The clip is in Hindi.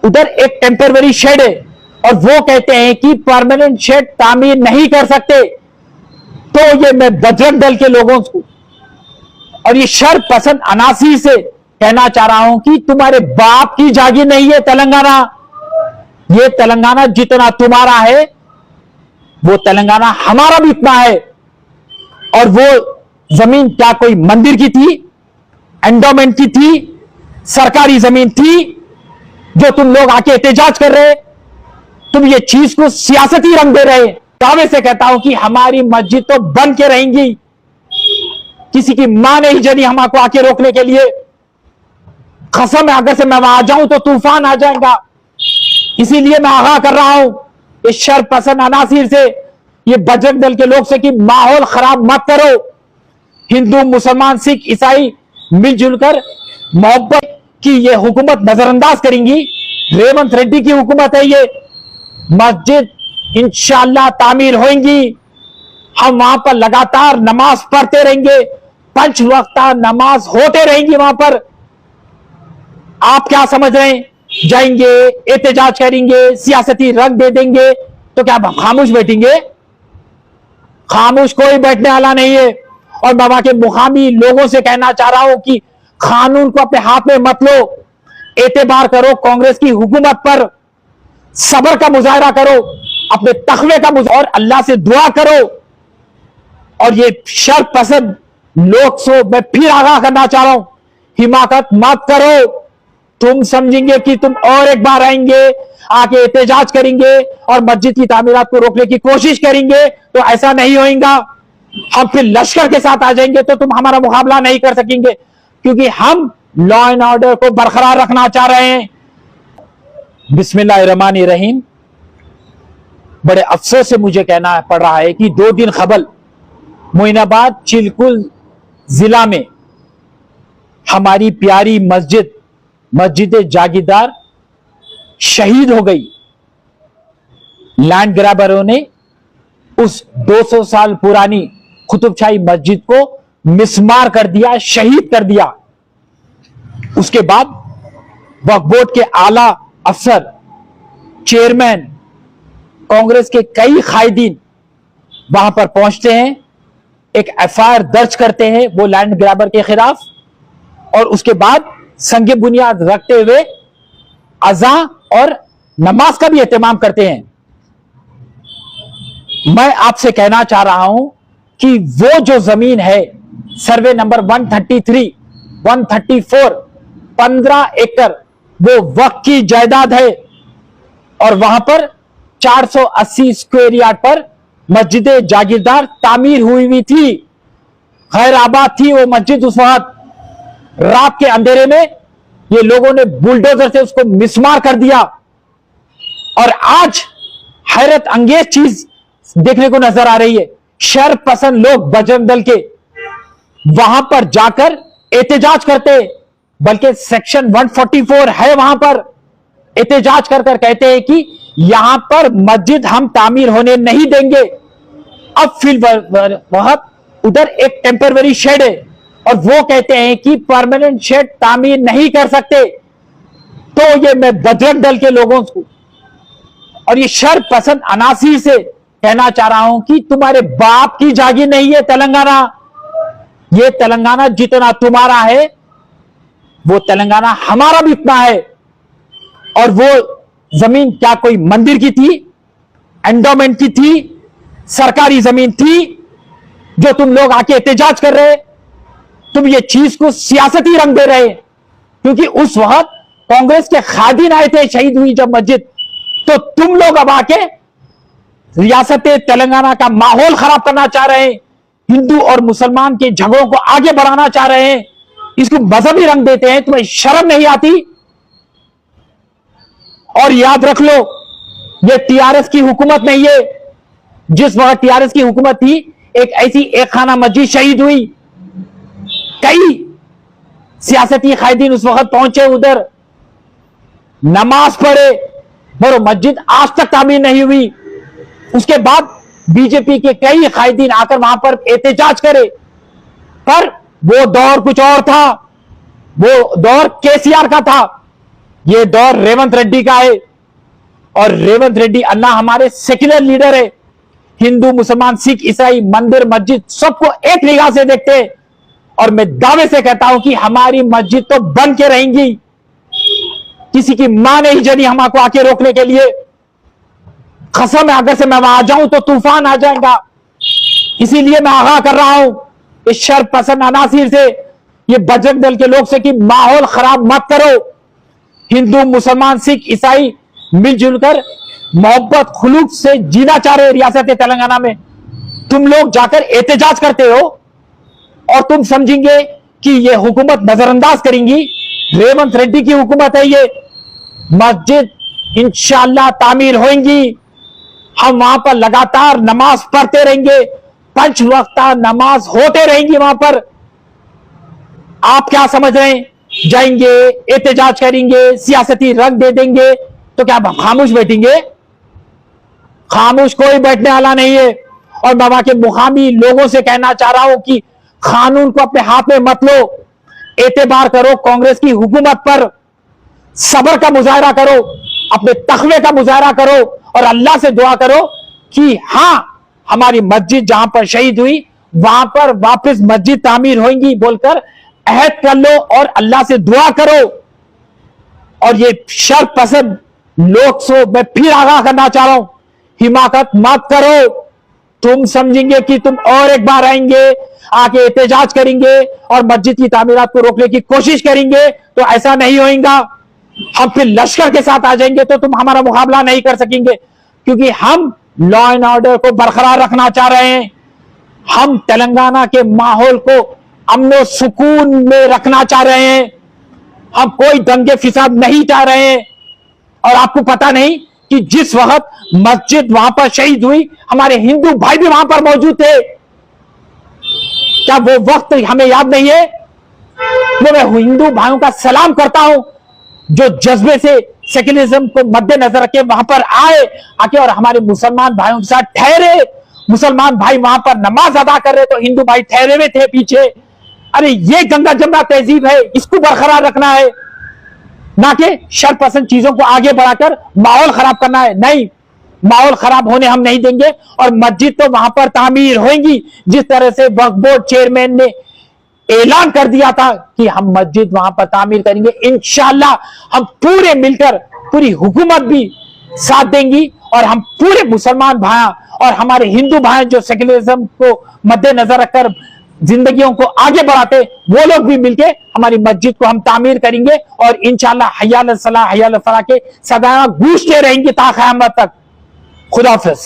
उधर एक टेम्पररी शेड है और वो कहते हैं कि परमानेंट शेड तामीर नहीं कर सकते। तो ये मैं बजरंग दल के लोगों को और ये शर पसंद अनासी से कहना चाह रहा हूं कि तुम्हारे बाप की जागीर नहीं है तेलंगाना। ये तेलंगाना जितना तुम्हारा है वो तेलंगाना हमारा भी इतना है। और वो जमीन क्या कोई मंदिर की थी, एंडोमेंट की थी, सरकारी जमीन थी जो तुम लोग आके एहतजाज कर रहे? तुम ये चीज को सियासती रंग दे रहे। दावे से कहता हूं कि हमारी मस्जिद तो बन के रहेंगी। किसी की मां नहीं जनी हमको आके रोकने के लिए। कसम है अगर से मैं वहां आ जाऊं तो तूफान आ जाएगा। इसीलिए मैं आगाह कर रहा हूं इस शर पसंद अनासिर से, ये बजरंग दल के लोग से कि माहौल खराब मत करो। हिंदू, मुसलमान, सिख, ईसाई मिलजुल कर मोहब्बत की ये हुकूमत नजरअंदाज करेंगी। रेवंत रेड्डी की हुकूमत है ये। मस्जिद इंशाअल्लाह तामीर होंगी। हम वहां पर लगातार नमाज पढ़ते रहेंगे, 5 वक्त नमाज होते रहेंगी वहां पर। आप क्या समझ रहे हैं? जाएंगे, एहतजाज करेंगे, सियासती रंग दे देंगे तो क्या हम खामोश बैठेंगे? खामोश कोई बैठने वाला नहीं है। और मैं वहां के मुकामी लोगों से कहना चाह रहा हूं कि कानून को अपने हाथ में मत लो। एतबार करो कांग्रेस की हुकूमत पर, सब्र का मुजाहरा करो, अपने तखवे का मुजाहरा और अल्लाह से दुआ करो। और ये शर पसंद लोग से मैं फिर आगाह करना चाह रहा हूं, हिमाकत मत करो। तुम समझेंगे कि तुम और एक बार आएंगे, आके एहतजाज करेंगे और मस्जिद की तामीरात को रोकने की कोशिश करेंगे, तो ऐसा नहीं होगा। हम फिर लश्कर के साथ आ जाएंगे तो तुम हमारा मुकाबला नहीं कर सकेंगे, क्योंकि हम लॉ एंड ऑर्डर को बरकरार रखना चाह रहे हैं। बिस्मिल्लाहिर्रहमानिर्रहीम। बड़े अफसोस से मुझे कहना पड़ रहा है कि 2 दिन कबल मोइनाबाद चिलकुल जिला में हमारी प्यारी मस्जिद जागीरदार शहीद हो गई। लैंड ग्रैबरों ने उस 200 साल पुरानी कुतुबशाही मस्जिद को मिसमार कर दिया, शहीद कर दिया। उसके बाद वक्फ बोर्ड के आला अफसर, चेयरमैन, कांग्रेस के कई कायदीन वहां पर पहुंचते हैं, एक एफआईआर दर्ज करते हैं वो लैंड ग्रैबर के खिलाफ, और उसके बाद संगे बुनियाद रखते हुए अज़ा और नमाज का भी एहतमाम करते हैं। मैं आपसे कहना चाह रहा हूं कि वो जो जमीन है सर्वे नंबर 133, 134, 15 एकड़ वो वक्फ की जायदाद है। और वहां पर 480 स्क्वायर यार्ड पर मस्जिद जागीरदार तामीर हुई थी, खैर आबाद थी वो मस्जिद। उस वक्त रात के अंधेरे में ये लोगों ने बुलडोजर से उसको मिसमार कर दिया। और आज हैरत अंगेज चीज देखने को नजर आ रही है, शर पसंद लोग बजरंग दल के वहां पर जाकर एहतजाज करते, बल्कि सेक्शन 144 है वहां पर, एहतजाज कर कहते हैं कि यहां पर मस्जिद हम तामीर होने नहीं देंगे। अब फिर वहां उधर एक टेम्पररी शेड है और वो कहते हैं कि परमानेंट शेड तामीर नहीं कर सकते। तो ये मैं बजरंग दल के लोगों को और ये शर पसंद अनासी से कहना चाह रहा हूं कि तुम्हारे बाप की जागीर नहीं है तेलंगाना। ये तेलंगाना जितना तुम्हारा है वो तेलंगाना हमारा भी इतना है। और वो जमीन क्या कोई मंदिर की थी, एंडोमेंट की थी, सरकारी जमीन थी जो तुम लोग आके एहतजाज कर रहे? तुम ये चीज को सियासती रंग दे रहे, क्योंकि उस वक्त कांग्रेस के खादिन आए थे, शहीद हुई जब मस्जिद, तो तुम लोग अब आके रियासत तेलंगाना का माहौल खराब करना चाह रहे हैं, हिंदू और मुसलमान के झगड़ों को आगे बढ़ाना चाह रहे हैं, इसको मजहबी रंग देते हैं। तुम्हें शर्म नहीं आती? और याद रख लो ये टीआरएस की हुकूमत नहीं है। जिस वक्त टीआरएस की हुकूमत थी, एक ऐसी एक खाना मस्जिद शहीद हुई, कई सियासती कायदीन उस वक्त पहुंचे उधर, नमाज पढ़े, और मस्जिद आज तक तामीर नहीं हुई। उसके बाद बीजेपी के कई कायदीन आकर वहां पर एहतजाज करे, पर वो दौर कुछ और था, वो दौर केसीआर का था। ये दौर रेवंत रेड्डी का है और रेवंत रेड्डी अन्ना हमारे सेक्युलर लीडर है। हिंदू, मुसलमान, सिख, ईसाई, मंदिर, मस्जिद सबको एक निगाह से देखते हैं और मैं दावे से कहता हूं कि हमारी मस्जिद तो बन के रहेंगी। किसी की मां नहीं जनी हमको आके रोकने के लिए। कसम है, अगर से मैं वहां आ जाऊं तो तूफान आ जाएगा। इसीलिए मैं आगाह कर रहा हूं इस शर पसंद अनासिर से, ये बजरंग दल के लोग से कि माहौल खराब मत करो। हिंदू, मुसलमान, सिख, ईसाई मिलजुल कर मोहब्बत खुलूक से जीना चाह रहे रियासत तेलंगाना में। तुम लोग जाकर एहतजाज करते हो और तुम समझेंगे कि ये हुकूमत नजरअंदाज करेंगी। रेवंत रेड्डी की हुकूमत है ये। मस्जिद इंशाअल्लाह तामीर होंगी। हम वहां पर लगातार नमाज पढ़ते रहेंगे, 5 वक्त नमाज होते रहेंगी वहां पर। आप क्या समझ रहे हैं? जाएंगे, एहतजाज करेंगे, सियासती रंग दे देंगे तो क्या आप खामोश बैठेंगे? खामोश कोई बैठने वाला नहीं है। और मैं वहां के मुकामी लोगों से कहना चाह रहा हूं कि कानून को अपने हाथ में मत लो। एतबार करो कांग्रेस की हुकूमत पर, सब्र का मुजाहरा करो, अपने तकवे का मुजाहरा करो और अल्लाह से दुआ करो कि हां, हमारी मस्जिद जहां पर शहीद हुई वहां पर वापस मस्जिद तामीर होंगी बोलकर अहद कर लो और अल्लाह से दुआ करो। और ये शर पसंद लोग सो मैं फिर आगाह करना चाह रहा हूं, हिमाकत मत करो। तुम समझेंगे कि तुम और एक बार आएंगे, आके एहतजाज करेंगे और मस्जिद की तामीरात को रोकने की कोशिश करेंगे, तो ऐसा नहीं होगा। हम फिर लश्कर के साथ आ जाएंगे तो तुम हमारा मुकाबला नहीं कर सकेंगे, क्योंकि हम लॉ एंड ऑर्डर को बरकरार रखना चाह रहे हैं। हम तेलंगाना के माहौल को अमन सुकून में रखना चाह रहे हैं। हम कोई दंगे फिसाद नहीं चाह रहे हैं। और आपको पता नहीं कि जिस वक्त मस्जिद वहां पर शहीद हुई, हमारे हिंदू भाई भी वहां पर मौजूद थे। क्या वो वक्त हमें याद नहीं है? मैं हिंदू भाइयों का सलाम करता हूं जो जज्बे से सेक्युलरिज्म को मद्देनजर रखे वहां पर आके और हमारे मुसलमान भाइयों के साथ ठहरे। मुसलमान भाई वहां पर नमाज अदा कर रहे तो हिंदू भाई ठहरे हुए थे पीछे। अरे ये गंगा जमुना तहजीब है, इसको बरकरार रखना है, ना कि शर पसंद चीजों को आगे बढ़ाकर माहौल खराब करना है। नहीं, माहौल खराब होने हम नहीं देंगे और मस्जिद तो वहां पर तामीर होंगी। जिस तरह से वक्फ बोर्ड चेयरमैन ने ऐलान कर दिया था कि हम मस्जिद वहां पर तामीर करेंगे, इंशाअल्लाह हम पूरे मिलकर, पूरी हुकूमत भी साथ देंगी और हम पूरे मुसलमान भाई और हमारे हिंदू भाई जो सेक्युलरिज्म को मद्देनजर रखकर जिंदगियों को आगे बढ़ाते, वो लोग भी मिलके हमारी मस्जिद को हम तामीर करेंगे और इंशाअल्लाह हय्या अल सलाह हय्या अल फलाह के सदा गूंजते रहेंगे ता क़यामत तक। खुदा हाफ़िज़।